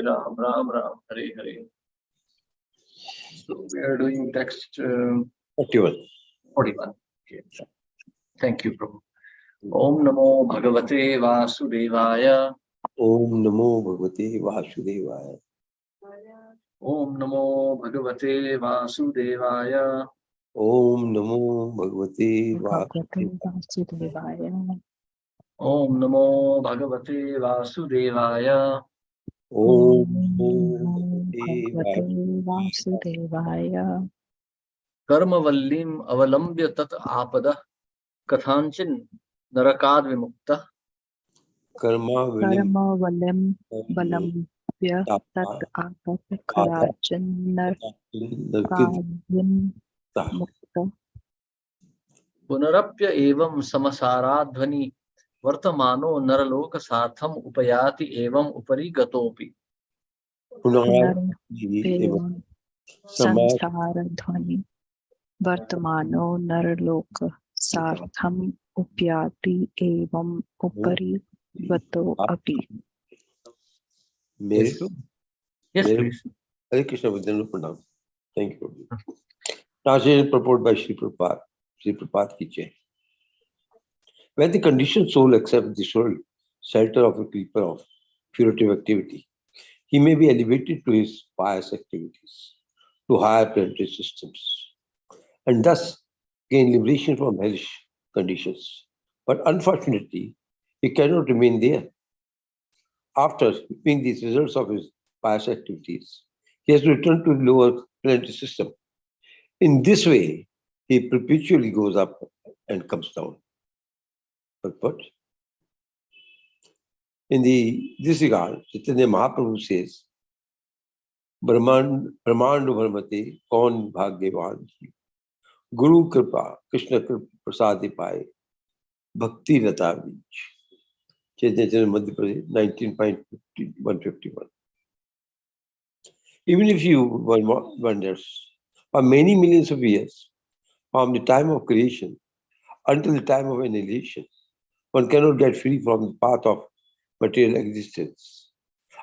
Ram, Ram Ram, Hare Hare. So we are doing text 41. 41. Okay. Thank you, Prabhu. Om Namo Bhagavate Vasudevaya. Om Namo Bhagavate Vasudevaya. Om Namo Bhagavate Vasudevaya. Om Namo Bhagavate Vasudevaya. Om Namo Bhagavate Vasudevaya. Om Namo Bhagavate Vasudevaya. Karmavallim avalambya tat apada kathanchin narakad vimukta. Karma Valam Valamvya Tat Apatakarajan Narkadvim Mukta. Punarapya evam samasaradhvani vartamano naraloka sartham upayati evam upari gatopi. Punarvevam Samsaradhvani Vartamano Narloka Sartham Upyati Evam Upari Vato Api. Yes, please. Hare Krishna Vidyan Pranam. Thank you. Translation purport by Sri Prabhupada. Sri Prabhupada ki jai. When the conditioned soul accepts the soul shelter of a keeper of purative activity, he may be elevated to his pious activities, to higher planetary systems, and thus gain liberation from hellish conditions. But unfortunately, he cannot remain there. After reaping the results of his pious activities, he has to return to the lower planetary system. In this way, he perpetually goes up and comes down. But in this regard, Chaitanya Mahaprabhu says, Brahmand Brahmate Kaun Bhagyavan Guru Kripa Krishna Kripa Prasadi Pai Bhakti Rata Beach. Chaitanya Madhya Pradesh 19.151. Even if you wonders, for many millions of years, from the time of creation until the time of annihilation, one cannot get free from the path of material existence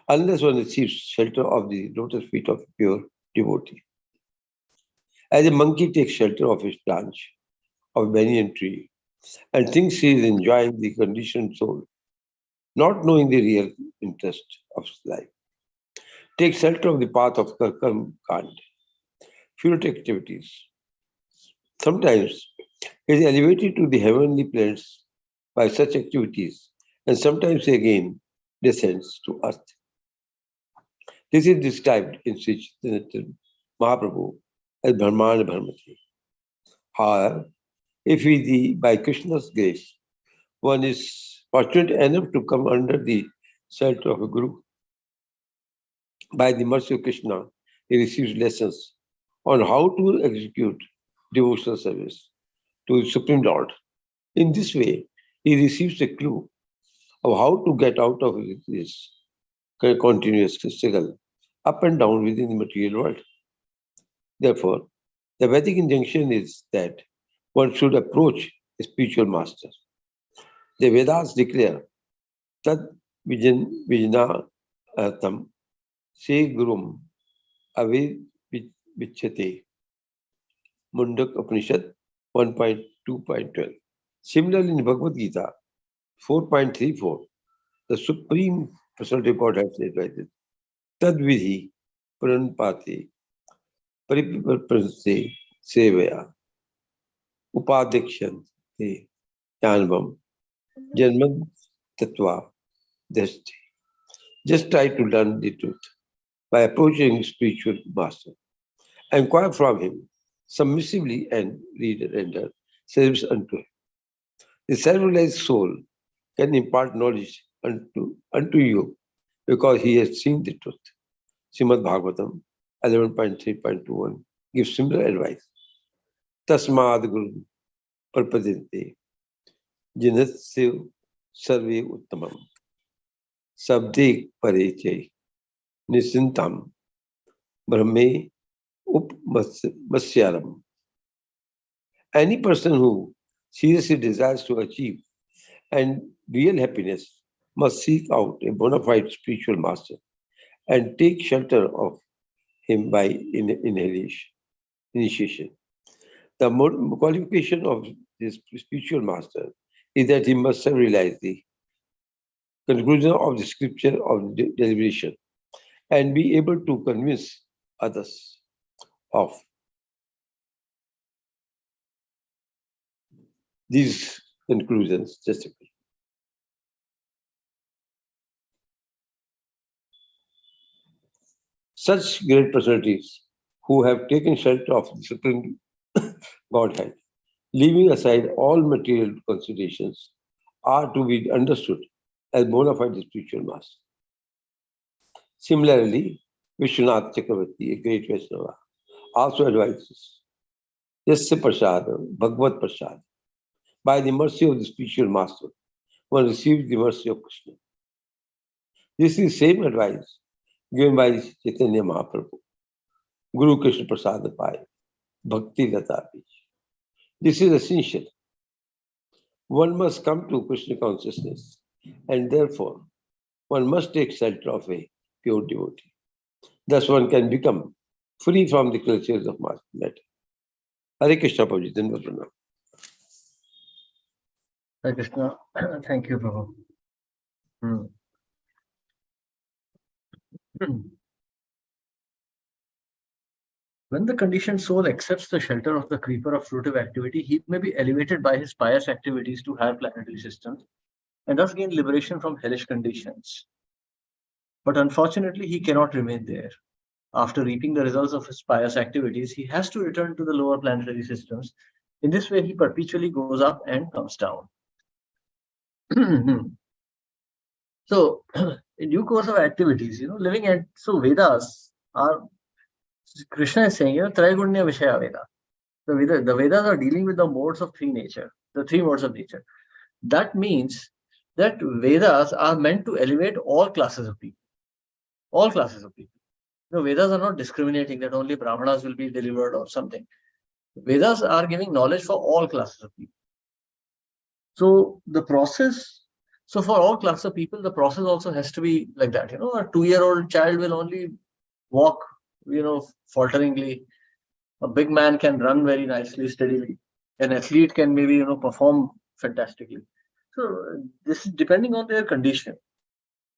unless one receives shelter of the lotus feet of a pure devotee. As a monkey takes shelter of his branch of a banyan tree and thinks he is enjoying the conditioned soul, not knowing the real interest of his life, takes shelter of the path of karma kand, futile activities. Sometimes he is elevated to the heavenly planets by such activities, and sometimes again descends to earth. This is described in Sri Chaitanya Mahaprabhu as Brahmana Brahmati. However, if by Krishna's grace, one is fortunate enough to come under the shelter of a Guru, by the mercy of Krishna, he receives lessons on how to execute devotional service to the Supreme Lord. In this way, he receives a clue of how to get out of this continuous struggle up and down within the material world. Therefore, the Vedic injunction is that one should approach a spiritual master. The Vedas declare Tad Vijna Atam Se Gurum Avid Vichate Mundak Upanishad 1.2.12. Similarly, in Bhagavad Gita 4.34, the Supreme Personality of God has said like this: Tad Vidhi Pranpate Pariparpranse Sevaya Upadikshante Jnanvam Janman Tattva Dashti. Just try to learn the truth by approaching spiritual master. Inquire from him submissively and render service unto him. The self-realized soul can impart knowledge unto you because he has seen the truth. Srimad Bhagavatam 11.3.21 gives similar advice. Tasmad Guru Parpadinte Jinatsev Sarve Uttamam Sabde Pareche Nisintam Brahme Upmasyaram. Any person who seriously desires to achieve and real happiness must seek out a bona fide spiritual master and take shelter of him by initiation. The qualification of this spiritual master is that he must have realized the conclusion of the scripture of deliberation and be able to convince others of these conclusions. Just a minute. Such great personalities who have taken shelter of the Supreme Godhead, leaving aside all material considerations, are to be understood as bona fide spiritual masters. Similarly, Vishwanath Chakravarti, a great Vaishnava, also advises, Yasya Prasadam, Bhagavad Prasad. By the mercy of the spiritual master, one receives the mercy of Krishna. This is the same advice given by Chaitanya Mahaprabhu, Guru Krishna Prasad Pai, Bhakti Lata. This is essential. One must come to Krishna consciousness, and therefore one must take shelter of a pure devotee. Thus one can become free from the clutches of matter. Hare Krishna, Prabhuji. Dhanavad Pranam. Hare Krishna. Thank you, Prabhu. When the conditioned soul accepts the shelter of the creeper of fruitive activity, he may be elevated by his pious activities to higher planetary systems and thus gain liberation from hellish conditions. But unfortunately, he cannot remain there. After reaping the results of his pious activities, he has to return to the lower planetary systems. In this way, he perpetually goes up and comes down. So, in due course of activities, living at, so Vedas are, Krishna is saying, Traigunya Vishaya Veda. The Vedas are dealing with the modes of three nature, the three modes of nature. That means that Vedas are meant to elevate all classes of people. All classes of people. Vedas are not discriminating that only Brahmanas will be delivered or something. Vedas are giving knowledge for all classes of people. So the process, so for all classes of people, the process also has to be like that. A 2-year-old child will only walk, falteringly. A big man can run very nicely, steadily. An athlete can maybe, perform fantastically. So this is depending on their condition.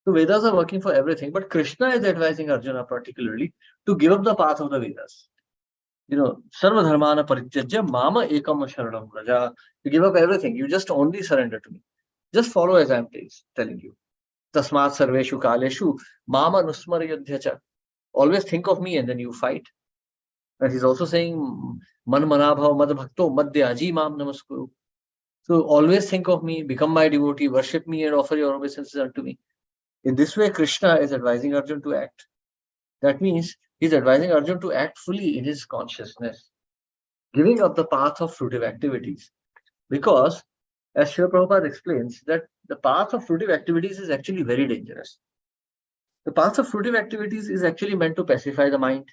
So Vedas are working for everything, but Krishna is advising Arjuna particularly to give up the path of the Vedas. Sarva dharmana parityajya mama ekam sharanam raja. You give up everything. You just only surrender to me. Just follow as I'm telling you. Tasmat sarveshu kaleshu mama nusmaryadhyacha. Always think of me and then you fight. And he's also saying man manabhav mad bhakto madhyaji mam namaskuru. So always think of me, become my devotee, worship me and offer your obeisances unto me. In this way, Krishna is advising Arjuna to act. That means he's advising Arjuna to act fully in his consciousness, giving up the path of fruitive activities. Because, as Srila Prabhupada explains, that the path of fruitive activities is actually very dangerous. The path of fruitive activities is actually meant to pacify the mind.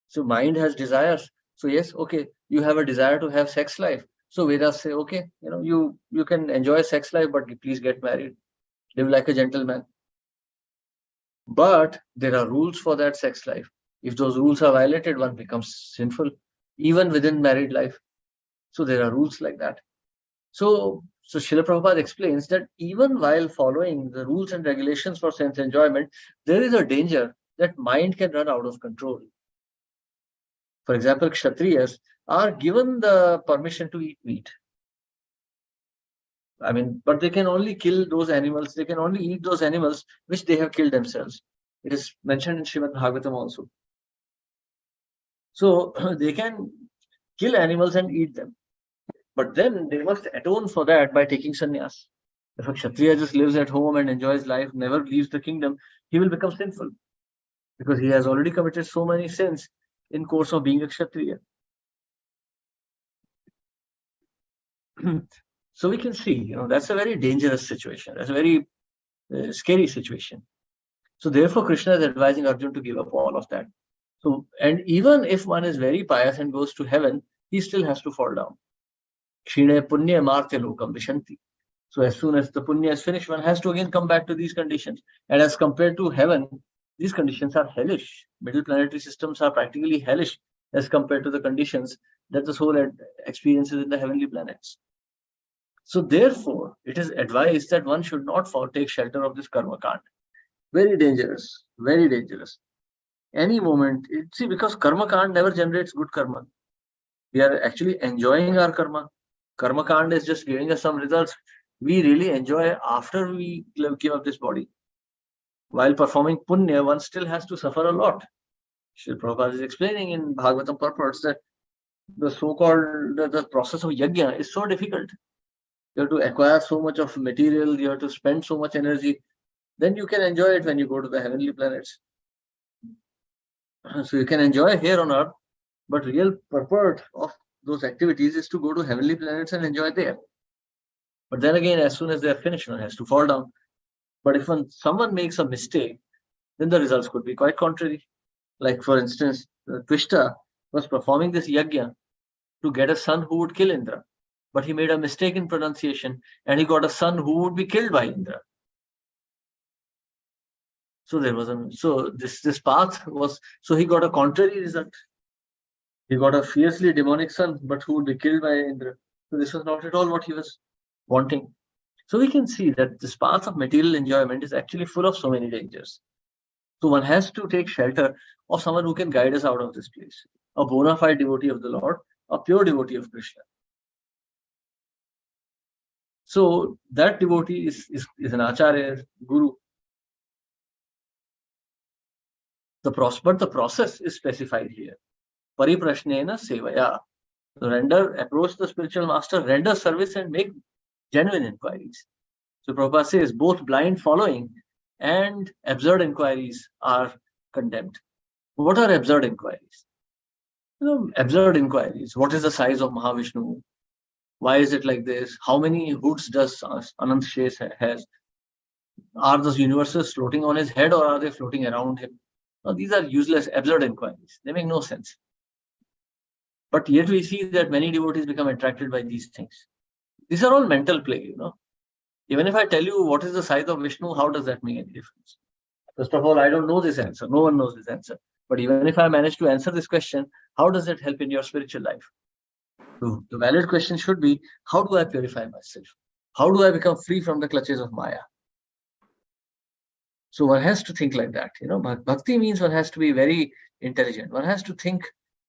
So mind has desires. So yes, okay, you have a desire to have sex life. So Vedas say, okay, you can enjoy sex life, but please get married. Live like a gentleman. But there are rules for that sex life. If those rules are violated, one becomes sinful, even within married life. So there are rules like that. So Srila Prabhupada explains that even while following the rules and regulations for sense enjoyment, there is a danger that mind can run out of control. For example, Kshatriyas are given the permission to eat meat. But they can only kill those animals. They can only eat those animals which they have killed themselves. It is mentioned in Srimad Bhagavatam also. So they can kill animals and eat them. But then they must atone for that by taking sannyas. If a Kshatriya just lives at home and enjoys life, never leaves the kingdom, he will become sinful. Because he has already committed so many sins in course of being a Kshatriya. So we can see, that's a very dangerous situation. That's a very scary situation. So therefore, Krishna is advising Arjuna to give up all of that. So, and even if one is very pious and goes to heaven, he still has to fall down. Kshine punya martya lokam vishanti. So as soon as the punya is finished, one has to again come back to these conditions. And as compared to heaven, these conditions are hellish. Middle planetary systems are practically hellish as compared to the conditions that the soul experiences in the heavenly planets. So therefore, it is advised that one should not take shelter of this karma kand. Very dangerous, very dangerous. Any moment, see, because karma kand never generates good karma. We are actually enjoying our karma. Karma kand is just giving us some results we really enjoy after we give up this body. While performing punya, one still has to suffer a lot. Srila Prabhupada is explaining in Bhagavatam purports that the so-called the process of yajna is so difficult. You have to acquire so much of material, you have to spend so much energy. Then you can enjoy it when you go to the heavenly planets. So you can enjoy here on earth, but real purport of those activities is to go to heavenly planets and enjoy there. But then again, as soon as they are finished, one has to fall down. But if someone makes a mistake, then the results could be quite contrary. Like for instance, Twishta was performing this yajna to get a son who would kill Indra. But he made a mistake in pronunciation and he got a son who would be killed by Indra. So there was this path was, so he got a contrary result. He got a fiercely demonic son, but who would be killed by Indra. So this was not at all what he was wanting. So we can see that this path of material enjoyment is actually full of so many dangers. So one has to take shelter of someone who can guide us out of this place. A bona fide devotee of the Lord, a pure devotee of Krishna. So that devotee is an acharya, guru. But the process is specified here. Pariprashnena sevaya. Approach the spiritual master, render service and make genuine inquiries. So Prabhupada says both blind following and absurd inquiries are condemned. What are absurd inquiries? Absurd inquiries. What is the size of Mahavishnu? Why is it like this? How many hoods does Anant Shesh has? Are those universes floating on his head or are they floating around him? Now, these are useless, absurd inquiries. They make no sense. But yet we see that many devotees become attracted by these things. These are all mental play, Even if I tell you what is the size of Vishnu, how does that make any difference? First of all, I don't know this answer. No one knows this answer. But even if I manage to answer this question, how does it help in your spiritual life? So the valid question should be, how do I purify myself? How do I become free from the clutches of Maya? So one has to think like that. Bhakti means one has to be very intelligent. One has to think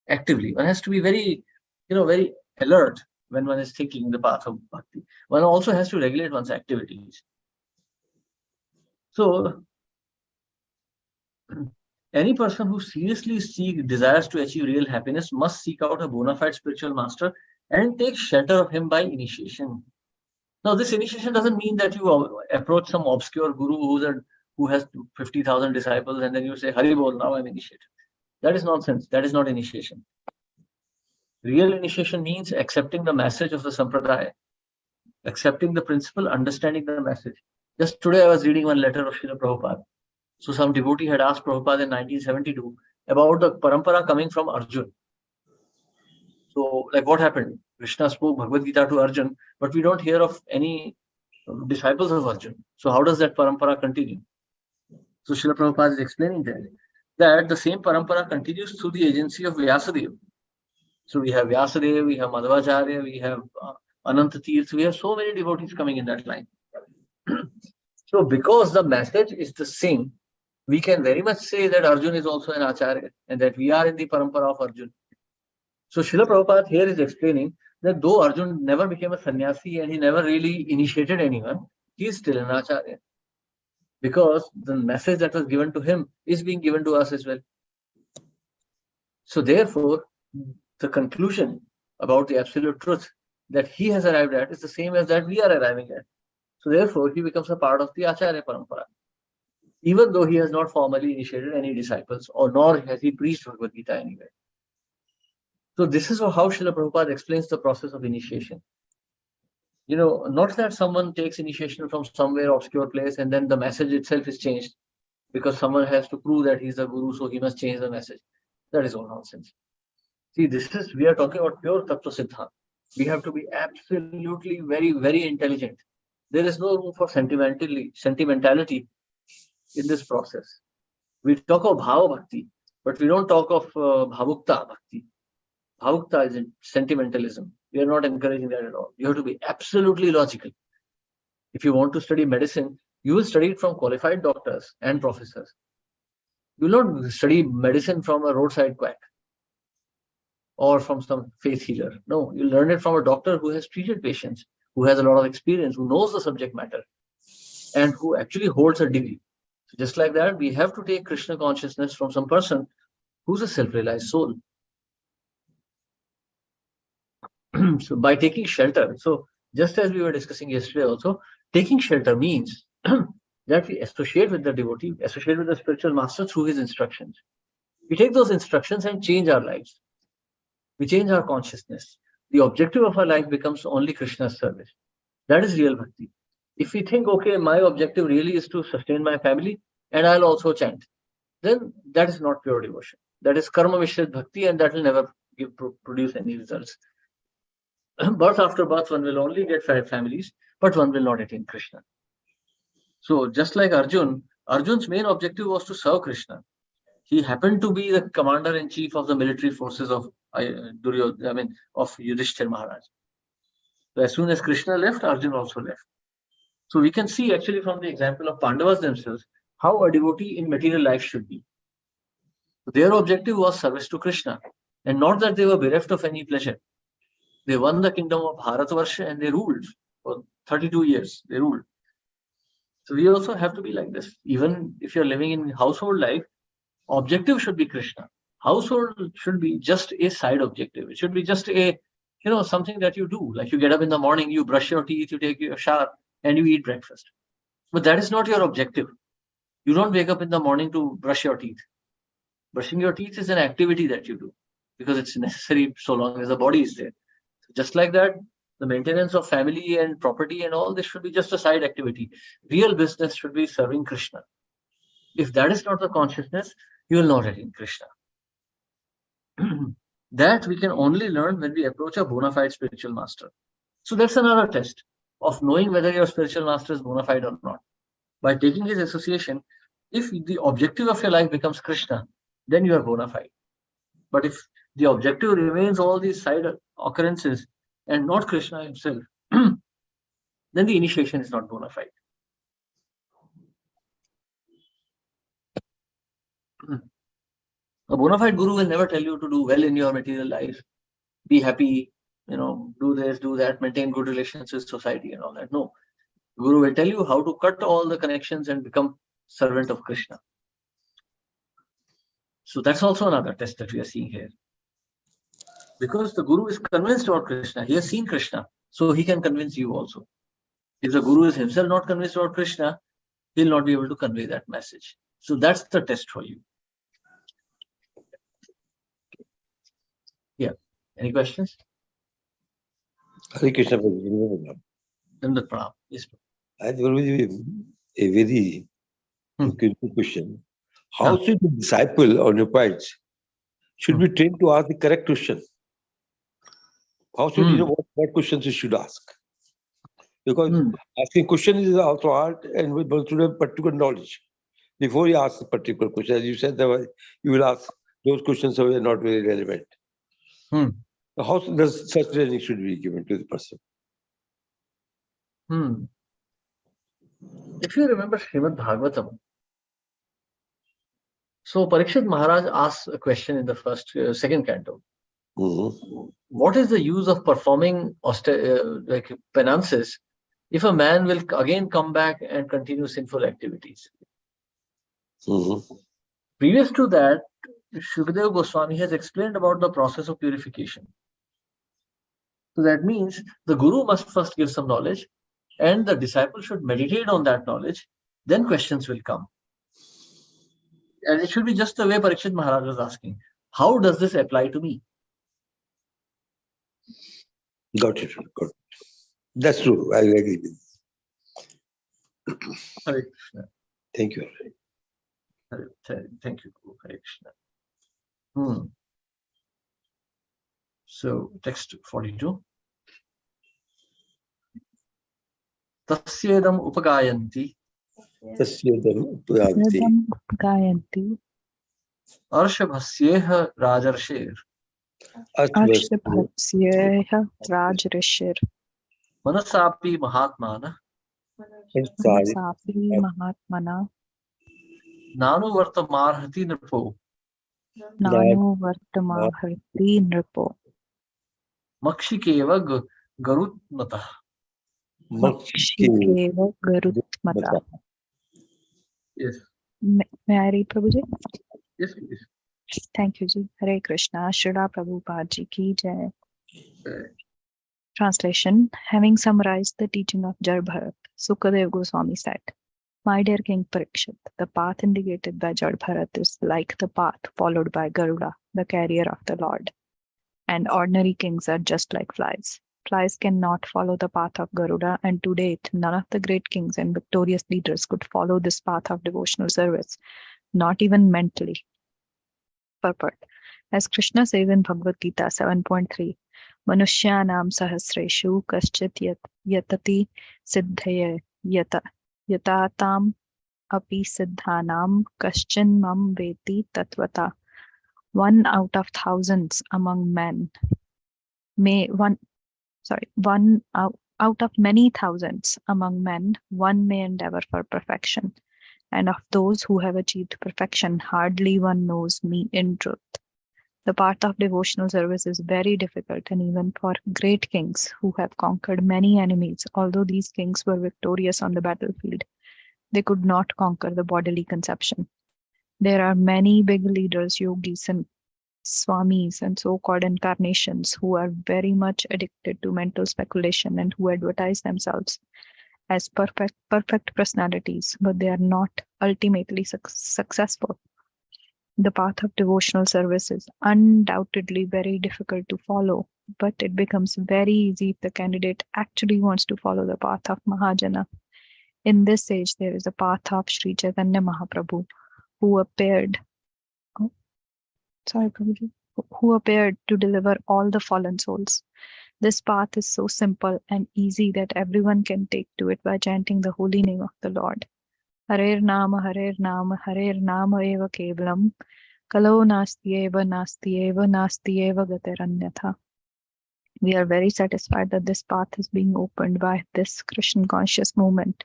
actively. One has to be very, very alert when one is thinking the path of bhakti. One also has to regulate one's activities. So any person who seriously desires to achieve real happiness must seek out a bona fide spiritual master and take shelter of him by initiation. Now, this initiation doesn't mean that you approach some obscure guru who has 50,000 disciples and then you say, Hari Bol, now I'm initiated. That is nonsense. That is not initiation. Real initiation means accepting the message of the Sampradaya, accepting the principle, understanding the message. Just today I was reading one letter of Srila Prabhupada. So some devotee had asked Prabhupada in 1972 about the parampara coming from Arjun. So like what happened? Krishna spoke Bhagavad Gita to Arjun, but we don't hear of any disciples of Arjun. So how does that parampara continue? So Srila Prabhupada is explaining that the same parampara continues through the agency of Vyasadeva. So we have Vyasadeva, we have Madhvacharya, we have Ananta Tirth, we have so many devotees coming in that line. So because the message is the same, we can very much say that Arjun is also an Acharya and that we are in the parampara of Arjun. So Srila Prabhupada here is explaining that though Arjun never became a sannyasi and he never really initiated anyone, he is still an Acharya. Because the message that was given to him is being given to us as well. So therefore, the conclusion about the absolute truth that he has arrived at is the same as that we are arriving at. So therefore, he becomes a part of the Acharya Parampara. Even though he has not formally initiated any disciples, or nor has he preached Bhagavad Gita anywhere. So this is how Srila Prabhupada explains the process of initiation. Not that someone takes initiation from somewhere obscure place and then the message itself is changed because someone has to prove that he's a guru, so he must change the message. That is all nonsense. See, we are talking about pure Tattva Siddhanta. We have to be absolutely very, very intelligent. There is no room for sentimentality in this process. We talk of bhava bhakti, but we don't talk of bhavukta bhakti. Bhavukta is sentimentalism. We are not encouraging that at all. You have to be absolutely logical. If you want to study medicine, you will study it from qualified doctors and professors. You will not study medicine from a roadside quack or from some faith healer. No, you learn it from a doctor who has treated patients, who has a lot of experience, who knows the subject matter, and who actually holds a degree. So just like that, we have to take Krishna consciousness from some person who's a self-realized soul. So by taking shelter, so just as we were discussing yesterday also, taking shelter means that we associate with the devotee, associate with the spiritual master through his instructions. We take those instructions and change our lives. We change our consciousness. The objective of our life becomes only Krishna's service. That is real bhakti. If we think, okay, my objective really is to sustain my family and I'll also chant, then that is not pure devotion. That is karma mishrit bhakti, and that will never produce any results. Birth after birth, one will only get 5 families, but one will not attain Krishna. So just like Arjun's main objective was to serve Krishna. He happened to be the commander-in-chief of the military forces of Yudhishthir Maharaj. So as soon as Krishna left, Arjun also left. So we can see actually from the example of Pandavas themselves how a devotee in material life should be. Their objective was service to Krishna, and not that they were bereft of any pleasure. They won the kingdom of Bharatvarsha and they ruled for 32 years. They ruled. So we also have to be like this. Even if you're living in household life, objective should be Krishna. Household should be just a side objective. It should be just a, something that you do. Like you get up in the morning, you brush your teeth, you take your shower, and you eat breakfast. But that is not your objective. You don't wake up in the morning to brush your teeth. Brushing your teeth is an activity that you do because it's necessary so long as the body is there. So just like that, the maintenance of family and property and all this should be just a side activity. Real business should be serving Krishna. If that is not the consciousness, you will not attain Krishna. That we can only learn when we approach a bona fide spiritual master. So that's another test of knowing whether your spiritual master is bona fide or not. By taking his association, if the objective of your life becomes Krishna, then you are bona fide. But if the objective remains all these side occurrences and not Krishna himself, then the initiation is not bona fide. A bona fide guru will never tell you to do well in your material life, be happy, do this, do that, maintain good relations with society and all that. No. Guru will tell you how to cut all the connections and become servant of Krishna. So that's also another test that we are seeing here. Because the Guru is convinced about Krishna, he has seen Krishna, so he can convince you also. If the Guru is himself not convinced about Krishna, he'll not be able to convey that message. So that's the test for you. Yeah. Any questions? Hare Krishna. Dandavat Pranam. Yes. I think a very critical question. How should the disciple or Nephites should be trained to ask the correct question? How should he know what questions he should ask? Because asking questions is also hard, and we must have particular knowledge before you ask a particular question. As you said, you will ask those questions that are not very relevant. How does such training should be given to the person? If you remember Srimad Bhagavatam, so Parikshit Maharaj asks a question in the second canto. What is the use of performing penances if a man will again come back and continue sinful activities? Previous to that, Shukadeva Goswami has explained about the process of purification. So that means the Guru must first give some knowledge and the disciple should meditate on that knowledge, then questions will come. And it should be just the way Parikshit Maharaj was asking. How does this apply to me? Got it. That's true. I agree with you. Hare Krishna. Thank you. Thank you, Guru. Hare Krishna. So, text 42. Tasyedam upagayanti Tasyadam Upyanti. Yadam Gayanti Arshabhasyeha Rajarshir Ashvasya Ashtabhasyeha Rajrishir Manasapi Mahatmana Ansari Manasapi Mahatmana Nanu Vartamarhati Nirpo Nanu Vartamaharti Nripo Makshikeva Garutmata. Makshike Makshikeva Garutmata. Yes, May I read, Prabhuji? yes, please. Thank you, Ji. Hare Krishna. Srila Prabhupada Ji ki jai. Uh, Translation. Having summarized the teaching of Jar Bharat, Sukadev Goswami said, My dear King Parikshit, the path indicated by Jar Bharat is like the path followed by Garuda, the carrier of the Lord. And ordinary kings are just like flies. Flies cannot follow the path of Garuda, and to date, none of the great kings and victorious leaders could follow this path of devotional service, not even mentally. Purport. As Krishna says in Bhagavad Gita 7.3, Manushyanam sahasreshu kaschit yatati siddhaye yatatam api siddhanam kaschin mam veti tatvata. One out of thousands among men out of many thousands among men, one may endeavor for perfection. And of those who have achieved perfection, hardly one knows me in truth. The path of devotional service is very difficult, and even for great kings who have conquered many enemies, although these kings were victorious on the battlefield, they could not conquer the bodily conception. There are many big leaders, yogis, and swamis, and so-called incarnations who are very much addicted to mental speculation and who advertise themselves as perfect personalities, but they are not ultimately successful. The path of devotional service is undoubtedly very difficult to follow, but it becomes very easy if the candidate actually wants to follow the path of Mahajana. In this age, there is a path of Sri Chaitanya Mahaprabhu, who appeared to deliver all the fallen souls. This path is so simple and easy that everyone can take to it by chanting the holy name of the Lord. Harer Nama, Harer Nama, Harer Nama eva kevalam, kalo nasti eva gateranyatha. We are very satisfied that this path is being opened by this Krishna conscious movement,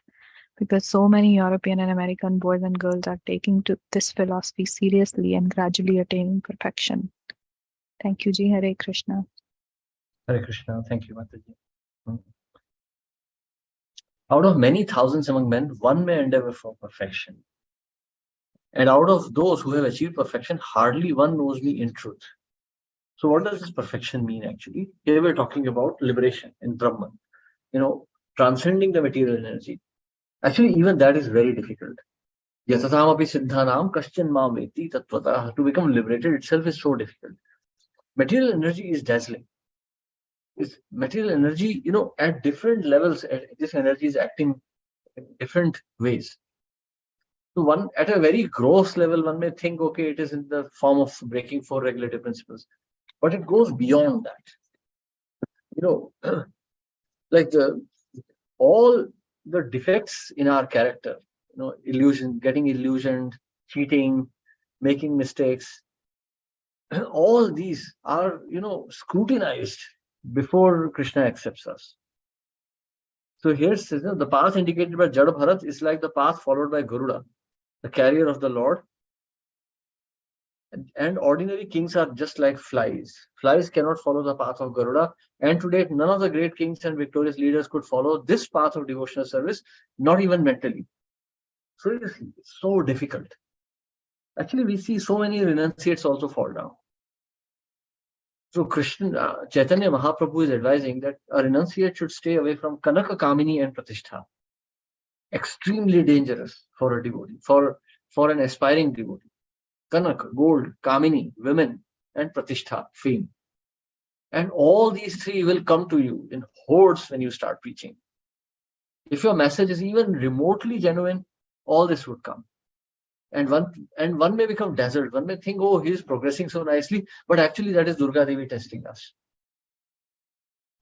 because so many European and American boys and girls are taking to this philosophy seriously and gradually attaining perfection. Thank you, Ji. Hare Krishna. Hare Krishna. Thank you, Mataji. Out of many thousands among men, one may endeavor for perfection. And out of those who have achieved perfection, hardly one knows me in truth. So what does this perfection mean actually? Here we're talking about liberation in Brahman. Transcending the material energy. Actually, even that is very difficult. Yatatamapi siddhanam kaschan mam veti tatvata. To become liberated itself is so difficult. Material energy is dazzling. Material energy, at different levels, this energy is acting in different ways. So one, at a very gross level, one may think, okay, it is in the form of breaking 4 regulative principles, but it goes beyond that. Like all the defects in our character, illusion, getting illusioned, cheating, making mistakes, all these are, scrutinized before Krishna accepts us. So here's the path indicated by Jada Bharat is like the path followed by Garuda, the carrier of the Lord. And ordinary kings are just like flies. Flies cannot follow the path of Garuda. And to date, none of the great kings and victorious leaders could follow this path of devotional service, not even mentally. Seriously, it's so difficult. Actually, we see so many renunciates also fall down. So Chaitanya Mahaprabhu is advising that a renunciate should stay away from Kanaka, Kamini and Pratishtha. Extremely dangerous for a devotee, for an aspiring devotee. Kanak, gold, Kamini, women, and Pratishtha, fame. And all these three will come to you in hordes when you start preaching. If your message is even remotely genuine, all this would come. And one may become dazzled. One may think, oh, he is progressing so nicely, but actually that is Durga Devi testing us.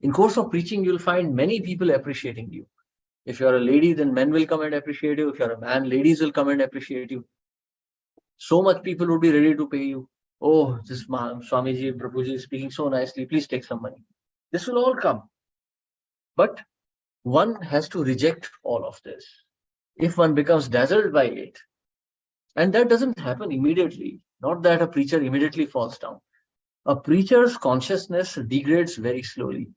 In course of preaching, you'll find many people appreciating you. If you're a lady, then men will come and appreciate you. If you're a man, ladies will come and appreciate you. So much people would be ready to pay you. Oh, this Swamiji, Prabhuji is speaking so nicely. Please take some money. This will all come. But one has to reject all of this. If one becomes dazzled by it, and that doesn't happen immediately, not that a preacher immediately falls down. A preacher's consciousness degrades very slowly.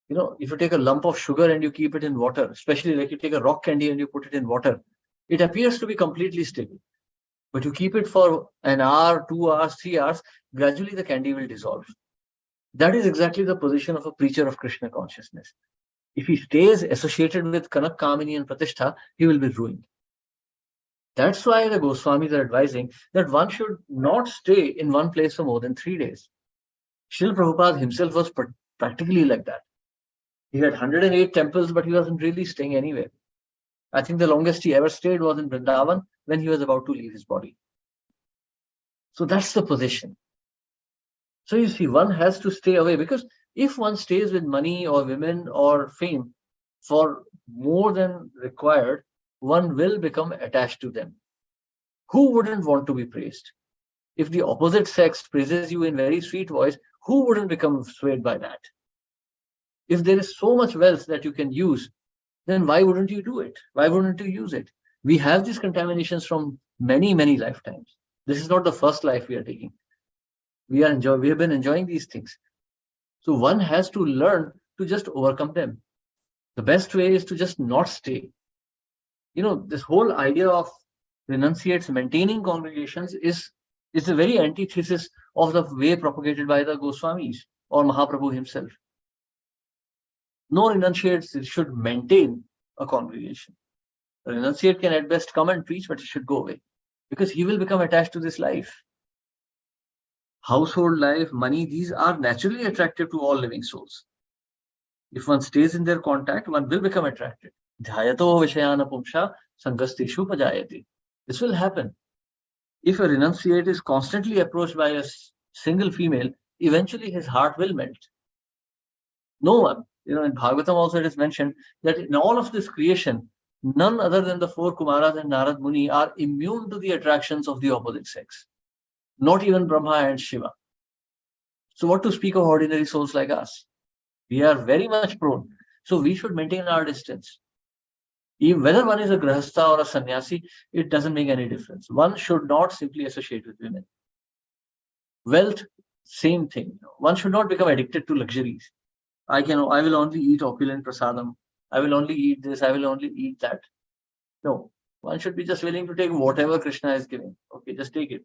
You know, if you take a lump of sugar and you keep it in water, especially like you take a rock candy and you put it in water, it appears to be completely stable. But you keep it for an hour, 2 hours, 3 hours, gradually the candy will dissolve. That is exactly the position of a preacher of Krishna consciousness. If he stays associated with Kanak, Kamini and Pratishtha, he will be ruined. That's why the Goswamis are advising that one should not stay in one place for more than 3 days. Srila Prabhupada himself was practically like that. He had 108 temples, but he wasn't really staying anywhere. I think the longest he ever stayed was in Vrindavan when he was about to leave his body. So that's the position. So you see, one has to stay away, because if one stays with money or women or fame for more than required, one will become attached to them. Who wouldn't want to be praised? If the opposite sex praises you in very sweet voice, who wouldn't become swayed by that? If there is so much wealth that you can use, then why wouldn't you do it? Why wouldn't you use it? We have these contaminations from many, many lifetimes. This is not the first life we are taking. We have been enjoying these things. So one has to learn to just overcome them. The best way is to just not stay. You know, this whole idea of renunciates maintaining congregations is a very antithesis of the way propagated by the Goswamis or Mahaprabhu himself. No renunciates should maintain a congregation. A renunciate can at best come and preach, but he should go away, because he will become attached to this life. Household life, money, these are naturally attractive to all living souls. If one stays in their contact, one will become attracted. Dhyato vishayana pumsha sangastishu pajayati. This will happen. If a renunciate is constantly approached by a single female, eventually his heart will melt. No one, you know, in Bhagavatam also it is mentioned that in all of this creation, none other than the 4 Kumaras and Narad Muni are immune to the attractions of the opposite sex. Not even Brahma and Shiva. So what to speak of ordinary souls like us? We are very much prone. So we should maintain our distance. Even whether one is a grahastha or a sannyasi, it doesn't make any difference. One should not simply associate with women. Wealth, same thing. One should not become addicted to luxuries. I will only eat opulent prasadam. I will only eat this. I will only eat that. No, one should be just willing to take whatever Krishna is giving. Okay, just take it.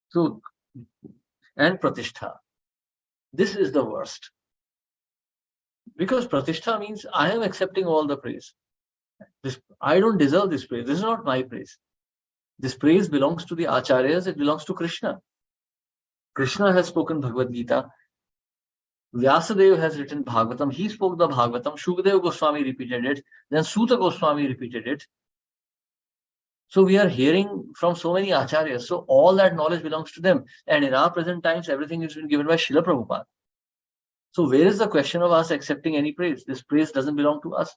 So, and pratishtha. This is the worst. Because pratishtha means I am accepting all the praise. I don't deserve this praise. This is not my praise. This praise belongs to the acharyas. It belongs to Krishna. Krishna has spoken Bhagavad Gita. Vyasadeva has written Bhagavatam. He spoke the Bhagavatam. Shukadeva Goswami repeated it. Then Suta Goswami repeated it. So we are hearing from so many acharyas. So all that knowledge belongs to them. And in our present times, everything has been given by Srila Prabhupada. So where is the question of us accepting any praise? This praise doesn't belong to us.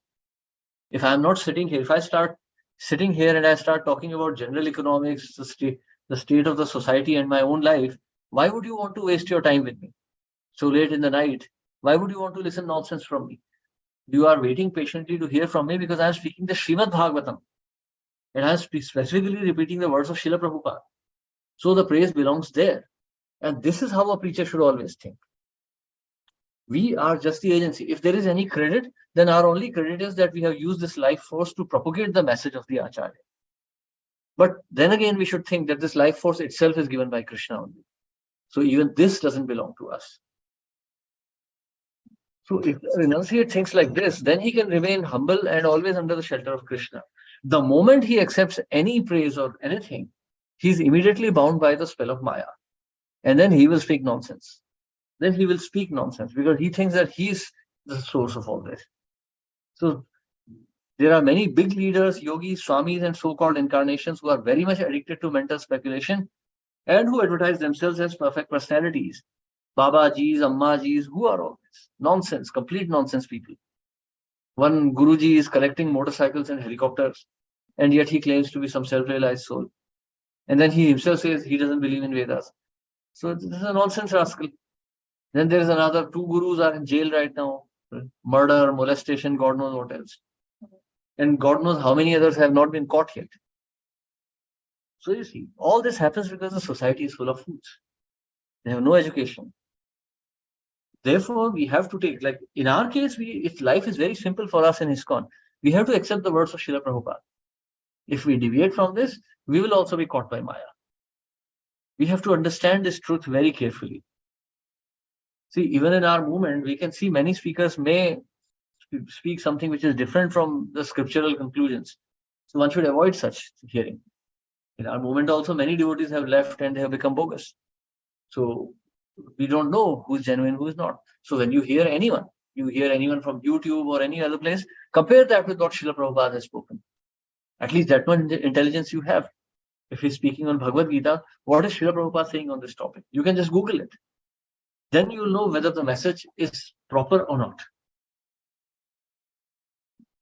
If I'm not sitting here, if I start sitting here and I start talking about general economics, the state of the society and my own life, why would you want to waste your time with me? So late in the night, why would you want to listen nonsense from me? You are waiting patiently to hear from me because I'm speaking the Srimad Bhagavatam. And I'm specifically repeating the words of Srila Prabhupada. So the praise belongs there. And this is how a preacher should always think. We are just the agency. If there is any credit, then our only credit is that we have used this life force to propagate the message of the Acharya. But then again, we should think that this life force itself is given by Krishna only. So even this doesn't belong to us. So if a renunciate thinks like this, then he can remain humble and always under the shelter of Krishna. The moment he accepts any praise or anything, he's immediately bound by the spell of Maya. And then he will speak nonsense. Then he will speak nonsense because he thinks that he's the source of all this. So there are many big leaders, yogis, swamis, and so-called incarnations who are very much addicted to mental speculation and who advertise themselves as perfect personalities. Babajis, Ammajis, who are all this? Nonsense, complete nonsense people. One Guruji is collecting motorcycles and helicopters, and yet he claims to be some self-realized soul. And then he himself says he doesn't believe in Vedas. So this is a nonsense rascal. Then there is another, 2 gurus are in jail right now. Murder, molestation, God knows what else. And God knows how many others have not been caught yet. So you see, all this happens because the society is full of fools. They have no education. Therefore, we have to take, like in our case, if life is very simple for us in ISKCON, we have to accept the words of Srila Prabhupada. If we deviate from this, we will also be caught by Maya. We have to understand this truth very carefully. See, even in our movement, we can see many speakers may speak something which is different from the scriptural conclusions. So one should avoid such hearing. In our movement also, many devotees have left and they have become bogus. So we don't know who's genuine, who's not. So when you hear anyone from YouTube or any other place, compare that with what Srila Prabhupada has spoken. At least that much intelligence you have. If he's speaking on Bhagavad Gita, what is Srila Prabhupada saying on this topic? You can just Google it. Then you will know whether the message is proper or not.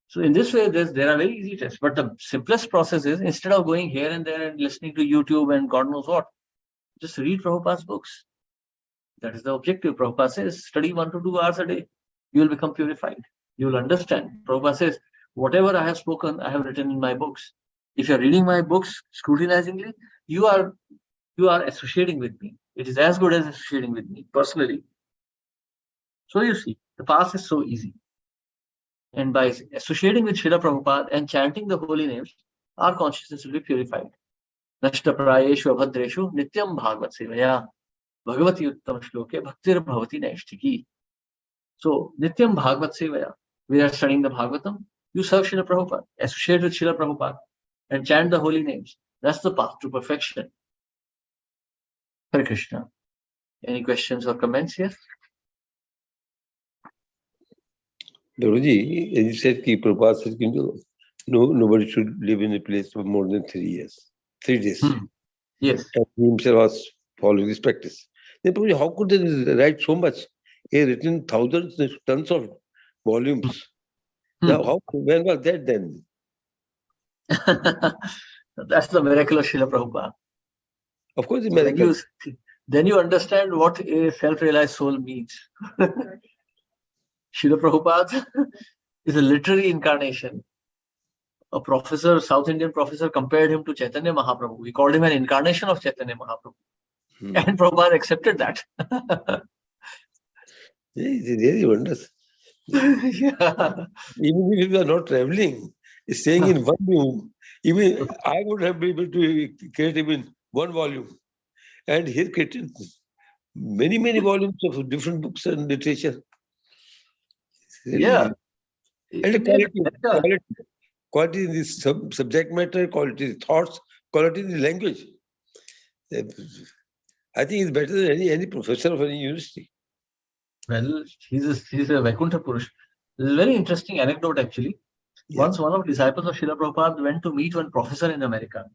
So in this way, there are very easy tests. But the simplest process is, instead of going here and there and listening to YouTube and God knows what, just read Prabhupada's books. That is the objective. Prabhupada says, study 1 to 2 hours a day. You will become purified. You will understand. Prabhupada says, whatever I have spoken, I have written in my books. If you are reading my books scrutinizingly, you are associating with me. It is as good as associating with me personally. So you see, the path is so easy. And by associating with Srila Prabhupada and chanting the holy names, our consciousness will be purified. Nashta prayeshu abhadreshu nityam bhagavad sevaya bhagavati uttam shloke bhaktir bhavati naishtiki. So, nityam bhagavad sevaya. We are studying the Bhagavatam. You serve Srila Prabhupada, associate with Srila Prabhupada, and chant the holy names. That's the path to perfection. Hare Krishna. Any questions or comments here? Guruji, as you said, Prabhupada said, nobody should live in a place for more than 3 years, 3 days. Yes. And he himself was following this practice. Then, Prabhuji, how could they write so much? He had written thousands, tons of volumes. Now, when was that then? That's the miracle of Srila Prabhupada. Of course, the miracle. Then you understand what a self-realized soul means. Srila Prabhupada is a literary incarnation. A professor, South Indian professor, compared him to Chaitanya Mahaprabhu. He called him an incarnation of Chaitanya Mahaprabhu. And Prabhupada accepted that. He really wonders. Yeah. Even if you are not traveling, staying in one room, even I would have been able to create even one volume. And he created many, many volumes of different books and literature. Really. Yeah. And the quality in the subject matter, quality in the thoughts, quality in the language. I think it's better than any professor of any university. Well, he's a Vaikuntha Purush. This is a very interesting anecdote, actually. Yeah. Once one of the disciples of Srila Prabhupada went to meet one professor in America.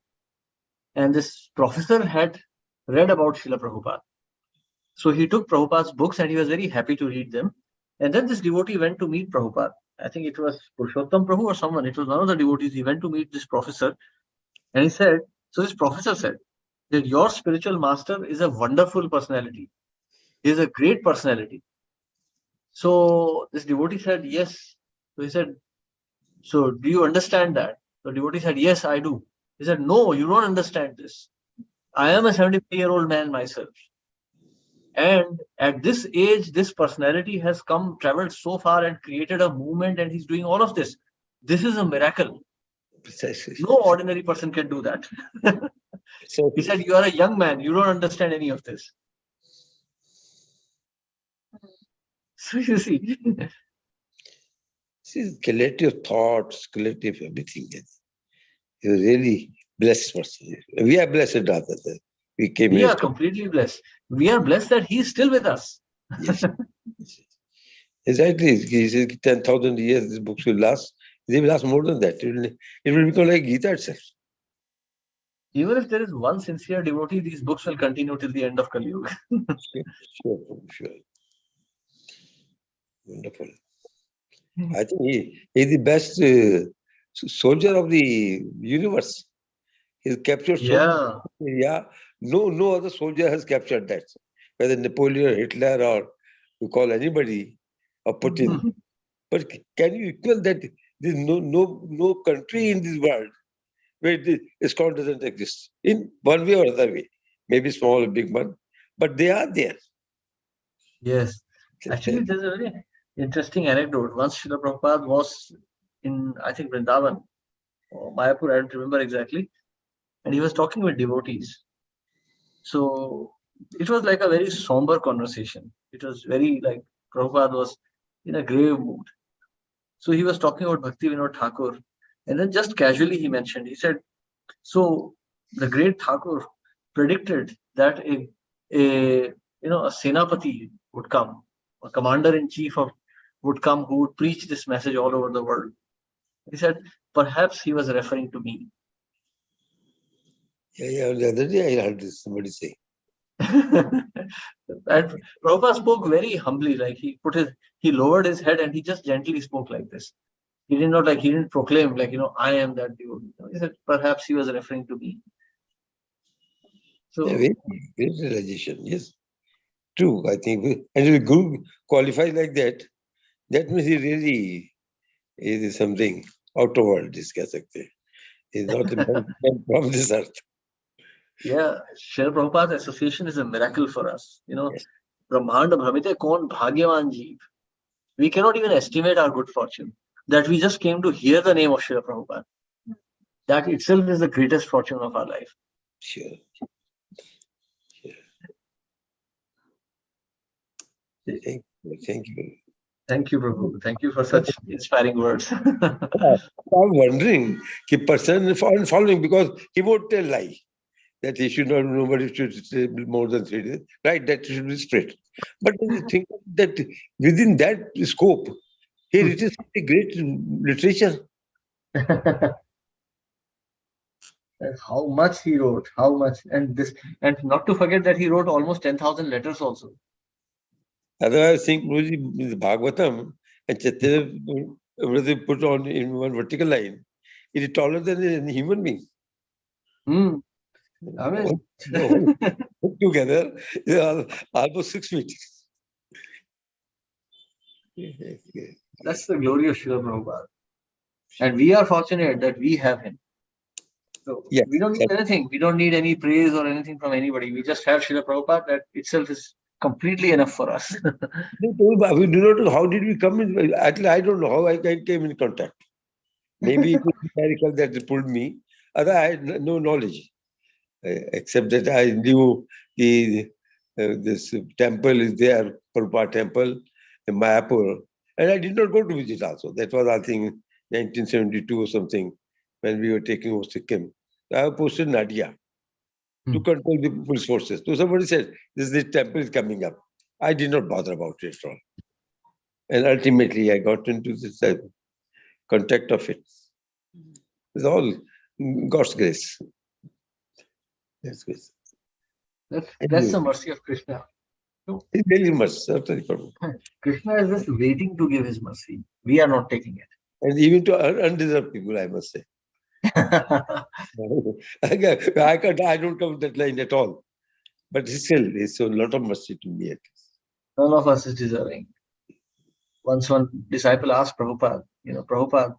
And this professor had read about Srila Prabhupada. So he took Prabhupada's books and he was very happy to read them. And then this devotee went to meet Prabhupada. I think it was Purushottam Prabhu or someone. It was one of the devotees. He went to meet this professor. And he said, so this professor said that your spiritual master is a wonderful personality. He is a great personality. So this devotee said, yes. So he said, so do you understand that? The devotee said, yes, I do. He said, no, you don't understand this. I am a 75-year-old man myself. And at this age, this personality has traveled so far and created a movement, and he's doing all of this. This is a miracle. Precisely. No ordinary person can do that. So he said, you are a young man. You don't understand any of this. So you see. See, collective thoughts, collective everything. You're really blessed person. We are blessed rather than we came We here. are completely blessed. We are blessed that he is still with us. Yes. Exactly. He said 10,000 years these books will last. They will last more than that. It will become like Gita itself. Even if there is one sincere devotee, these books will continue till the end of Kali Yuga. Sure. Wonderful. I think he is the best soldier of the universe. He's captured so Yeah. yeah. No other soldier has captured that. Whether Napoleon or Hitler or you call anybody or Putin. But can you equal that? There's no country in this world where the ISKCON doesn't exist in one way or other way. Maybe small or big one, but they are there. Yes. Actually, there's a very interesting anecdote. Once Srila Prabhupada was in, I think, Vrindavan or Mayapur, I don't remember exactly, and he was talking with devotees. So it was like a very somber conversation. It was very like Prabhupada was in a grave mood. So he was talking about Bhakti Vinod Thakur, and then just casually he mentioned, he said, so the great Thakur predicted that a Senapati would come, a commander in chief of would come who would preach this message all over the world. He said, perhaps he was referring to me. Yeah. The other day I heard this somebody say. And Prabhupada spoke very humbly, like he lowered his head and he just gently spoke like this. He didn't proclaim like, I am that devotee. He said, perhaps he was referring to me. So Yeah, very great realization. Yes, true. I think, and if a guru qualifies like that, that means he really is something out of world. This keh sakte hain. He's not a man from this earth. yeah, Srila Prabhupada's association is a miracle for us. Yes. Brahmanda Bhramite Kon Bhagyavan Jeev. We cannot even estimate our good fortune that we just came to hear the name of Srila Prabhupada. That itself is the greatest fortune of our life. Sure. Thank you. Thank you, Prabhu. Thank you for such inspiring words. I'm wondering, the person following, because he won't tell lie that he should not, nobody should say more than 3 days. Right, that should be straight. But when you think that within that scope, he written a great literature. How much he wrote, how much, and not to forget that he wrote almost 10,000 letters also. Otherwise, I think Bhagavatam and Chaitanya put on in one vertical line. It is taller than a human being. I mean, Put together, they are almost 6 feet. that's the glory of Srila Prabhupada. And we are fortunate that we have him. So Yes, we don't need anything. We don't need any praise or anything from anybody. We just have Srila Prabhupada. That itself is completely enough for us. We do not know how did we come in. Actually, I don't know how I came in contact. Maybe it was a miracle that pulled me. Other, I had no knowledge, except that I knew this temple is there, Prabhupada temple in Mayapur. And I did not go to visit also. That was, I think, 1972 or something, when we were taking over Sikkim. I posted Nadia to control the police forces. So somebody said, this temple is coming up. I did not bother about it at all. And ultimately, I got into this contact of it. It's all God's grace. That's grace. That's the mercy of Krishna. It's very much, certainly. Krishna is just waiting to give his mercy. We are not taking it. And even to undeserved people, I must say. I don't come to that line at all. But still, it's a lot of mercy to me at least. None of us is deserving. Once one disciple asked Prabhupada, Prabhupada,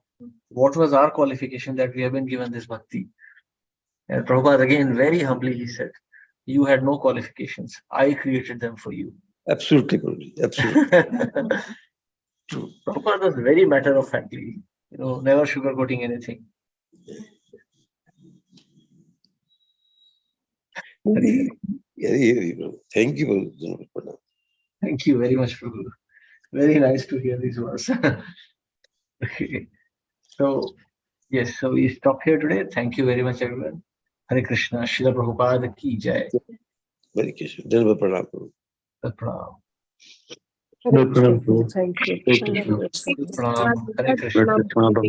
what was our qualification that we have been given this bhakti? And Prabhupada again, very humbly, he said, you had no qualifications. I created them for you. Absolutely, absolutely. True. Prabhupada was very matter of factly, never sugarcoating anything. Thank you. Thank you very much, Prabhu. Very nice to hear these words. Okay. So, yes, so we stop here today. Thank you very much, everyone. Hare Krishna, Srila Prabhupada ki jai. Hare Krishna. Dhanva pranam. Pranam. Thank you. Pranam. Hare Krishna.